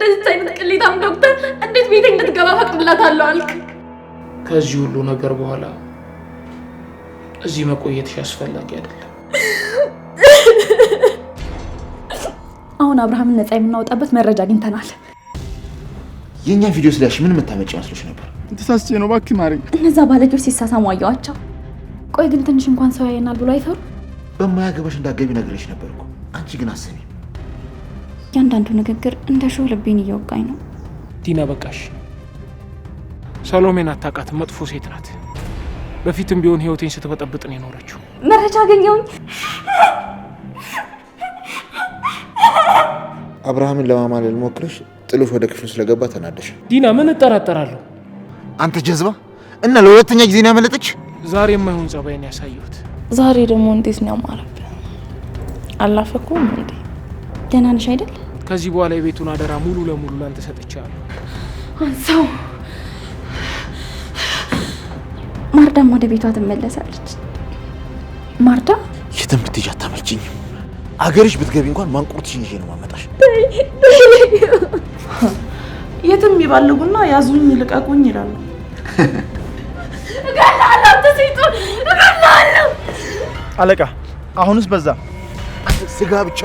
እንደዚህ አይነት ቅሌታም ዶክተር እንዴት ቤቴ እንድትገባ ፈቅድላታለሁ አልክ? ከዚህ ሁሉ ነገር በኋላ እዚህ መቆየትሽ አስፈላጊ አይደለም። አሁን አብርሃምን ነፃ የምናወጣበት መረጃ አግኝተናል። የኛን ቪዲዮ ስላሽ ምን መታመጪ መስሎሽ ነበር? ተሳስቼ ነው እባክህ ማረኝ። እነዛ ባለጌዎች ሲሳሳሙ አየኋቸው። ቆይ ግን ትንሽ እንኳን ሰው ያየናል ብሎ አይፈሩ? በማያገባሽ እንዳትገቢ ነግሬሽ ነበር እኮ። አንቺ ግን አሰሚ። ያንዳንዱ ንግግር እንደ ሾህ ልቤን እየወጋኝ ነው። ዲና በቃሽ። ሰሎሜን አታውቃትም፣ መጥፎ ሴት ናት። በፊትም ቢሆን ህይወቴን ስትበጠብጥ ነው የኖረችው። መረጃ አገኘሁኝ። አብርሃምን ለማማለል ሞክረሽ ጥሎሽ ወደ ክፍሉ ስለገባ ተናደሽ። ዲና ምን እጠራጠራለሁ? አንተ ጀዝባ እና ለሁለተኛ ጊዜ ነው ያመለጠች። ዛሬ የማይሆን ጸባይን ያሳየሁት። ዛሬ ደግሞ እንዴት ነው ያማረብህ? አላፈኩም እንዴ? ደህና ነሽ አይደል? ከዚህ በኋላ የቤቱን አደራ ሙሉ ለሙሉ ላንተ ሰጥቻለሁ። አንሳው። ማርዳም ወደ ቤቷ ትመለሳለች። ማርዳ የትም ብትሄጂ አታመልጭኝም። አገርሽ ብትገቢ እንኳን ማንቁርትሽን ይዤ ነው ማመጣሽ። የትም ይባልጉና ያዙኝ ልቀቁኝ ይላሉ። እገላለሁ ተሰይቶን እገላለሁ። አለቃ አሁንስ በዛ። ስጋ ብቻ